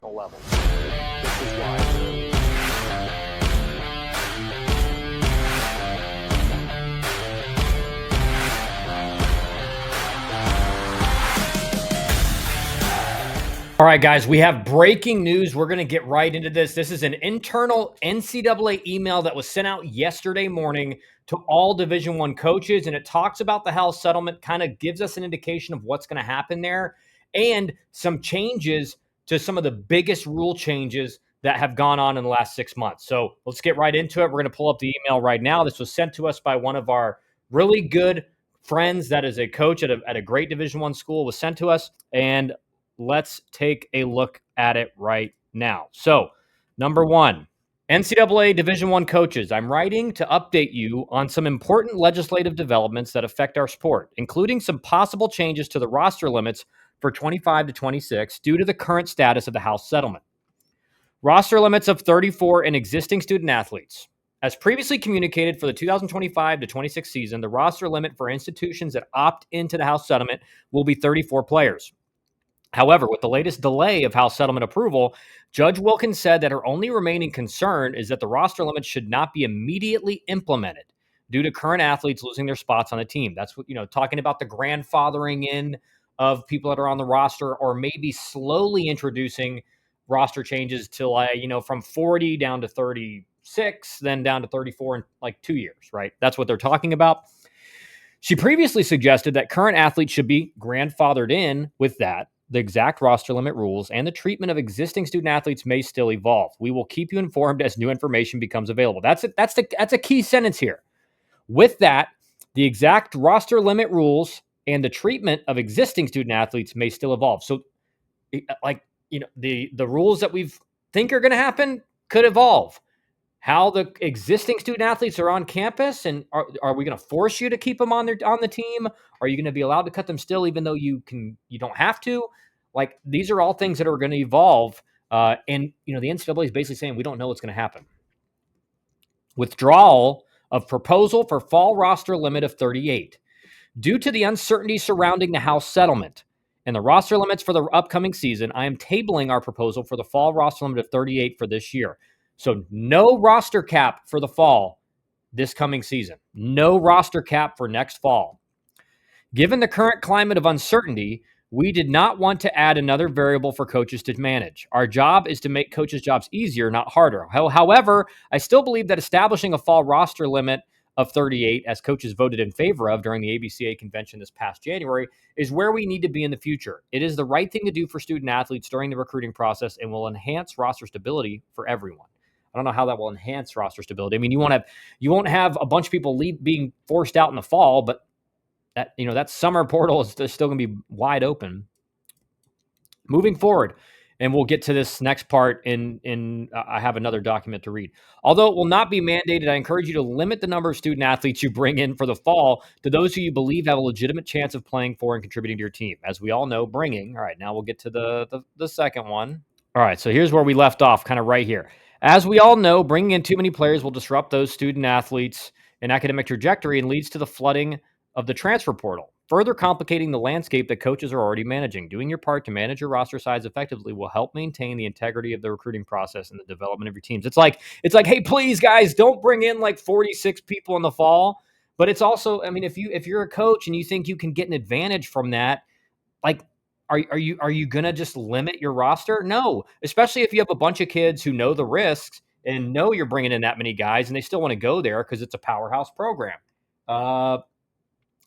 level. This is why. All right, guys, we have breaking news. We're going to get right into this. This is an internal NCAA email that was sent out yesterday morning to all Division I coaches, and it talks about the House settlement, kind of gives us an indication of what's going to happen there, and some changes to some of the biggest rule changes that have gone on in the last 6 months. So let's get right into it. We're going to pull up the email right now. This was sent to us by one of our really good friends that is a coach at a great Division I school. It was sent to us, and let's take a look at it right now. So, number one, NCAA Division I coaches, I'm writing to update you on some important legislative developments that affect our sport, including some possible changes to the roster limits for 25 to 26 due to the current status of the House settlement. Roster limits of 34 and existing student athletes. As previously communicated for the 2025 to 26 season, the roster limit for institutions that opt into the House settlement will be 34 players. However, with the latest delay of House settlement approval, Judge Wilkins said that her only remaining concern is that the roster limit should not be immediately implemented due to current athletes losing their spots on the team. That's what, talking about the grandfathering in of people that are on the roster, or maybe slowly introducing roster changes to from 40 down to 36, then down to 34 in like 2 years, right? That's what they're talking about. She previously suggested that current athletes should be grandfathered in with that. The exact roster limit rules and the treatment of existing student athletes may still evolve. We will keep you informed as new information becomes available. That's a key sentence here. With that, the exact roster limit rules and the treatment of existing student athletes may still evolve. So, the rules that we think are going to happen could evolve. How the existing student athletes are on campus, and are we going to force you to keep them on the team? Are you going to be allowed to cut them still, even though you don't have to? Like, these are all things that are going to evolve. And the NCAA is basically saying we don't know what's going to happen. Withdrawal of proposal for fall roster limit of 38 due to the uncertainty surrounding the House settlement and the roster limits for the upcoming season. I am tabling our proposal for the fall roster limit of 38 for this year. So no roster cap for the fall this coming season. No roster cap for next fall. Given the current climate of uncertainty, we did not want to add another variable for coaches to manage. Our job is to make coaches' jobs easier, not harder. However, I still believe that establishing a fall roster limit of 38, as coaches voted in favor of during the ABCA convention this past January, is where we need to be in the future. It is the right thing to do for student athletes during the recruiting process and will enhance roster stability for everyone. I don't know how that will enhance roster stability. I mean, you won't have a bunch of people being forced out in the fall, but that summer portal is still going to be wide open. Moving forward, and we'll get to this next part in I have another document to read. Although it will not be mandated, I encourage you to limit the number of student athletes you bring in for the fall to those who you believe have a legitimate chance of playing for and contributing to your team. As we all know, all right, now we'll get to the second one. All right, so here's where we left off, kind of right here. As we all know, bringing in too many players will disrupt those student athletes' and academic trajectory and leads to the flooding of the transfer portal, further complicating the landscape that coaches are already managing. Doing your part to manage your roster size effectively will help maintain the integrity of the recruiting process and the development of your teams. It's like, hey, please, guys, don't bring in like 46 people in the fall. But it's also, I mean, if you're a coach and you think you can get an advantage from that, like, are you going to just limit your roster? No, especially if you have a bunch of kids who know the risks and know you're bringing in that many guys and they still want to go there because it's a powerhouse program.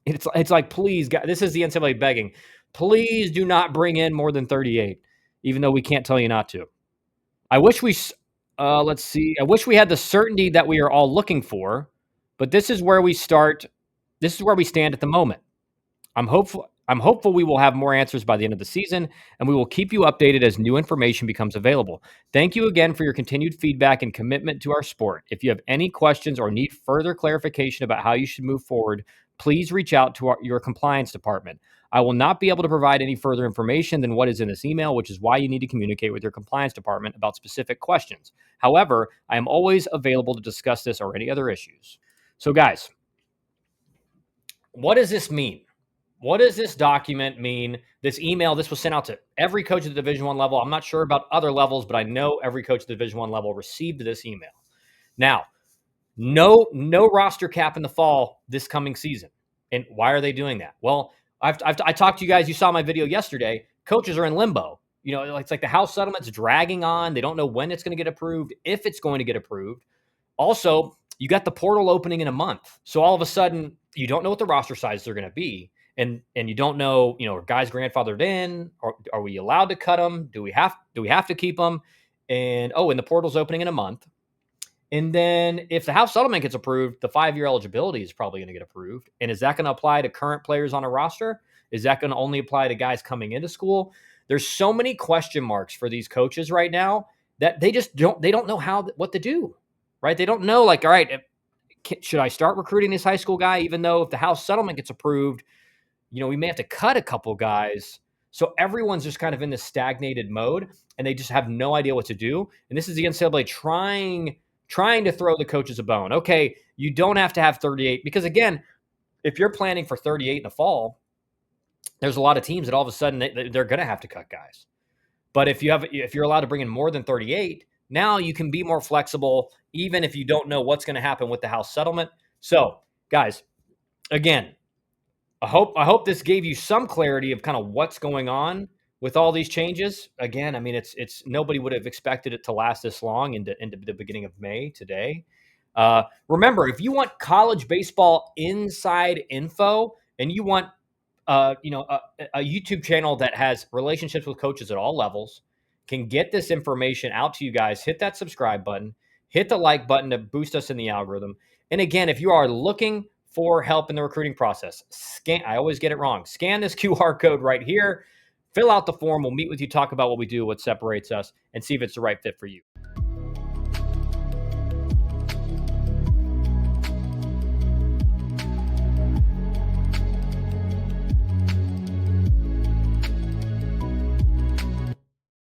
It's like, please, guys, this is the NCAA begging. Please do not bring in more than 38, even though we can't tell you not to. I wish we had the certainty that we are all looking for, but this is where we start. This is where we stand at the moment. I'm hopeful we will have more answers by the end of the season, and we will keep you updated as new information becomes available. Thank you again for your continued feedback and commitment to our sport. If you have any questions or need further clarification about how you should move forward, please reach out to your compliance department. I will not be able to provide any further information than what is in this email, which is why you need to communicate with your compliance department about specific questions. However, I am always available to discuss this or any other issues. So, guys, what does this mean? What does this document mean? this email, this was sent out to every coach at the Division I level. I'm not sure about other levels, but I know every coach at the Division I level received this email. Now, no roster cap in the fall this coming season. And why are they doing that? Well, I talked to you guys. You saw my video yesterday. Coaches are in limbo. It's like the House settlement's dragging on. They don't know when it's going to get approved, if it's going to get approved. Also, you got the portal opening in a month. So all of a sudden, you don't know what the roster sizes are going to be. And you don't know, are guys grandfathered in? Or are we allowed to cut them? Do we have to keep them? And the portal's opening in a month. And then if the House settlement gets approved, the 5-year eligibility is probably going to get approved. And is that going to apply to current players on a roster? Is that going to only apply to guys coming into school? There's so many question marks for these coaches right now that they don't know what to do, right? They don't know, like, all right, should I start recruiting this high school guy, even though if the House settlement gets approved, we may have to cut a couple guys. So everyone's just kind of in this stagnated mode, and they just have no idea what to do. And this is the NCAA trying to throw the coaches a bone. Okay, you don't have to have 38, because again, if you're planning for 38 in the fall, there's a lot of teams that all of a sudden they're going to have to cut guys. But if you're allowed to bring in more than 38, now you can be more flexible, even if you don't know what's going to happen with the House settlement. So, guys, again, I hope this gave you some clarity of kind of what's going on with all these changes. Again, I mean, it's nobody would have expected it to last this long into the beginning of May today. Remember, if you want college baseball inside info and you want a YouTube channel that has relationships with coaches at all levels, can get this information out to you guys, hit that subscribe button, hit the like button to boost us in the algorithm. And again, if you are looking for help in the recruiting process, I always get it wrong. Scan this QR code right here, fill out the form. We'll meet with you, talk about what we do, what separates us, and see if it's the right fit for you.